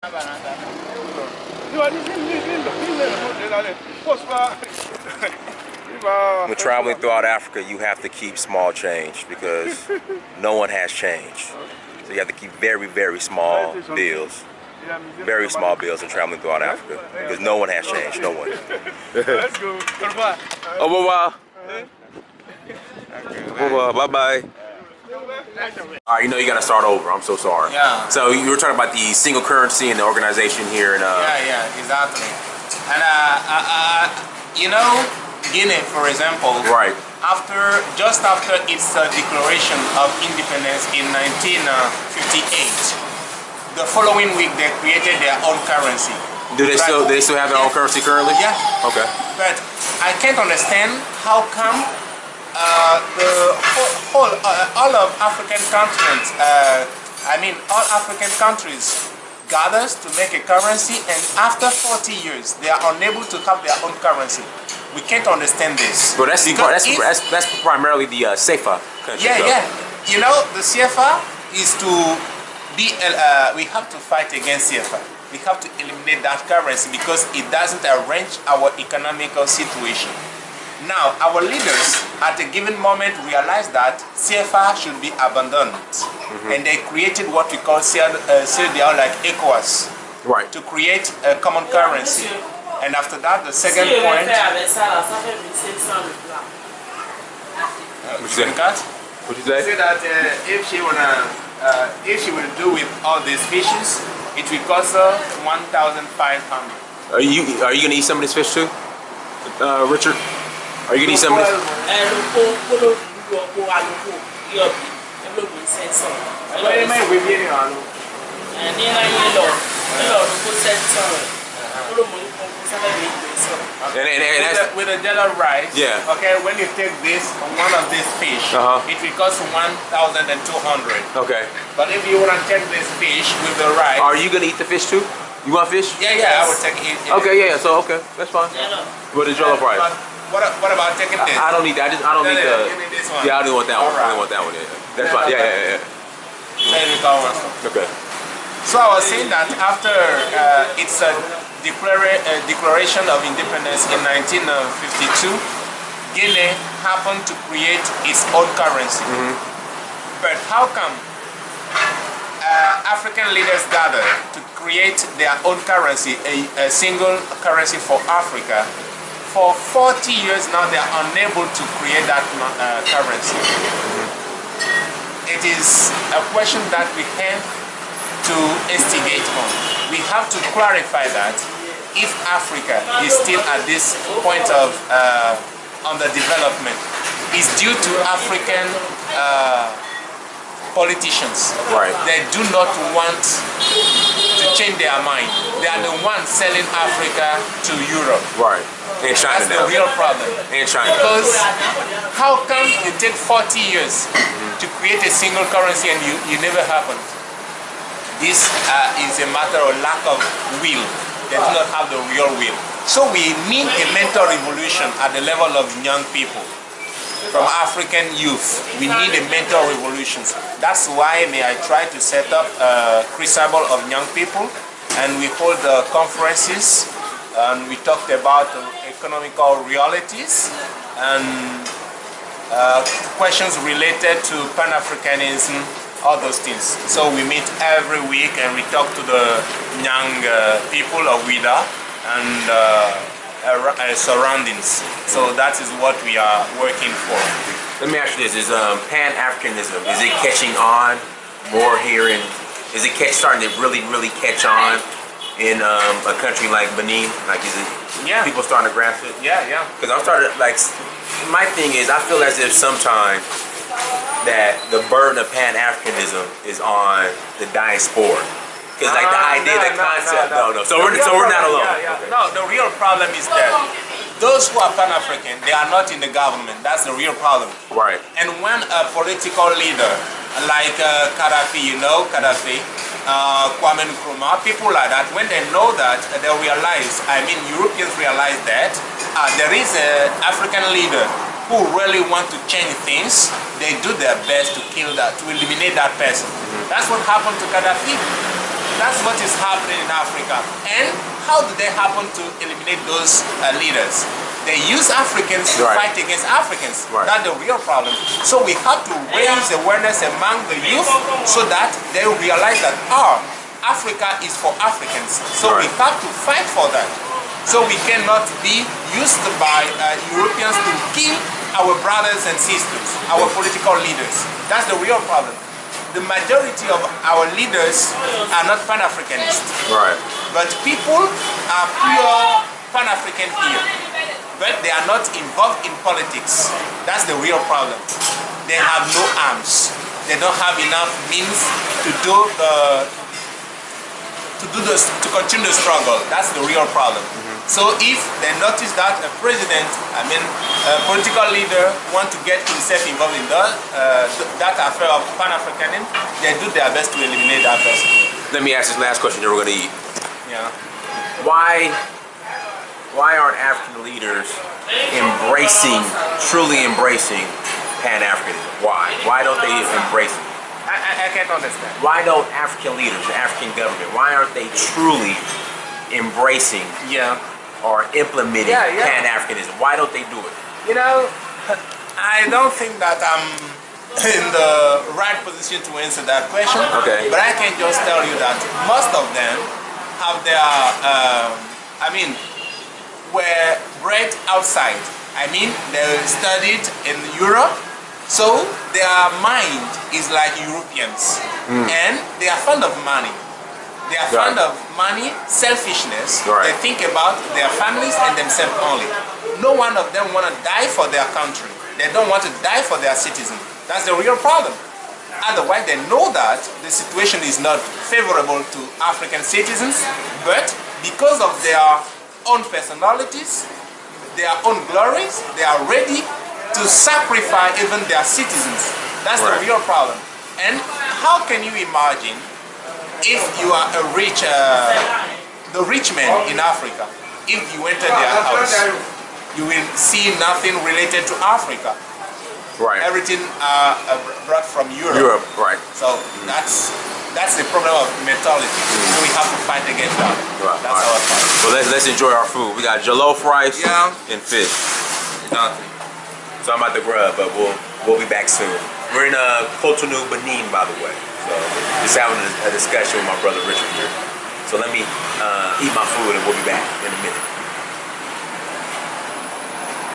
When traveling throughout Africa, you have to keep small change because no one has change. So you have to keep very, very small bills. Very small bills when traveling throughout Africa because no one has change. No one. Let's go. Au revoir. Au revoir. Bye-bye. All right, you know you gotta start over. I'm so sorry. Yeah. So you were talking about the single currency and the organization here in Yeah, exactly. And you know, Guinea, for example. Right. Just after its declaration of independence in 1958, the following week they created their own currency. Do they still have their own currency currently? Yeah. Okay. But I can't understand how come all of African continents, all African countries gathers to make a currency, and after 40 years they are unable to have their own currency. We can't understand this. Well, that's primarily the CFA country. Yeah. You know, the CFA is to be. We have to fight against CFA. We have to eliminate that currency because it doesn't arrange our economical situation. Now, our leaders at a given moment realized that CFA should be abandoned, and they created what we call CDAO, like ECOWAS, right, to create a common currency. And after that, the second point. What you say? What you say? Say that if she will do with all these fishes, it will cost her 1,500. Are you gonna eat some of this fish too, Richard? Are you gonna eat some of this? With a jello rice, yeah. Okay, when you take this, one of these fish, it will cost 1,200. Okay. But if you want to take this fish with the rice, are you gonna eat the fish too? You want fish? Yeah, I will take it. Okay, yeah. So okay, that's fine. With the jello rice. But what about taking this? I don't need that. I don't need the. You need this one. Yeah, I don't want that one. Right. I don't want that one. Yeah. That's fine. Yeah. Okay. Okay. So I was saying that after its declaration of independence in 1952, Guinea happened to create its own currency. But how come African leaders gathered to create their own currency, a single currency for Africa? For 40 years now, they are unable to create that currency. It is a question that we have to instigate on. We have to clarify that if Africa is still at this point of underdevelopment, it's due to African politicians. Right. They do not want to change their mind. They are the ones selling Africa to Europe. Right. And China. That's the real problem. And China. Because how come you take 40 years to create a single currency and you never happened? This is a matter of lack of will. They do not have the real will. So we need a mental revolution at the level of young people. From African youth, we need a mental revolution. That's why I try to set up a crucible of young people, and we hold conferences, and we talked about economical realities and questions related to Pan-Africanism, all those things. So we meet every week and we talk to the young people of Ouida and surroundings. So that is what we are working for. Let me ask you this: is Pan-Africanism, is it catching on more here is it starting to really catch on in a country like Benin? Like, is it people starting to grasp it? Yeah. Because I'm starting my thing is, I feel as if sometimes that the burden of Pan-Africanism is on the diaspora. Because the idea, the concept, no. So we're not alone. Yeah. Okay. No, the real problem is that those who are Pan-African, they are not in the government. That's the real problem. Right. And when a political leader like Gaddafi, Kwame Nkrumah, people like that, when they know that, they realize, Europeans realize that there is an African leader who really want to change things. They do their best to kill that, to eliminate that person. That's what happened to Gaddafi. That's what is happening in Africa. And how do they happen to eliminate those leaders? They use Africans to fight against Africans. That's the real problem. So we have to raise awareness among the youth so that they realize that Africa is for Africans. So we have to fight for that. So we cannot be used by Europeans to kill our brothers and sisters, our political leaders. That's the real problem. The majority of our leaders are not Pan-Africanists. But people are pure Pan-African here. But they are not involved in politics. That's the real problem. They have no arms. They don't have enough means to continue the struggle. That's the real problem. So if they notice that a president, a political leader want to get himself involved in that affair of Pan-Africanism, they do their best to eliminate that person. Let me ask this last question, then we're going to eat. Yeah. Why aren't African leaders truly embracing Pan-Africanism? Why? Why don't they embrace it? I can't understand. Why don't African leaders, the African government, why aren't they truly embracing or implementing Pan-Africanism? Why don't they do it? You know, I don't think that I'm in the right position to answer that question. Okay. But I can just tell you that most of them have their, were bred outside. They studied in Europe, so their mind is like Europeans, and they are fond of money. They are fond of money, selfishness. They think about their families and themselves only. No one of them want to die for their country. They don't want to die for their citizens. That's the real problem. Otherwise, they know that the situation is not favorable to African citizens, but because of their own personalities, their own glories, they are ready to sacrifice even their citizens. That's the real problem. And how can you imagine if you are a the rich man in Africa, if you enter their house, you will see nothing related to Africa. Everything brought from Europe. So that's the problem of mentality. So we have to fight against that. That's our fight. Well, let's enjoy our food. We got jollof rice and fish. So I'm about to grub, but we'll be back soon. We're in Cotonou, Benin, by the way. So just having a discussion with my brother Richard here. So let me eat my food and we'll be back in a minute.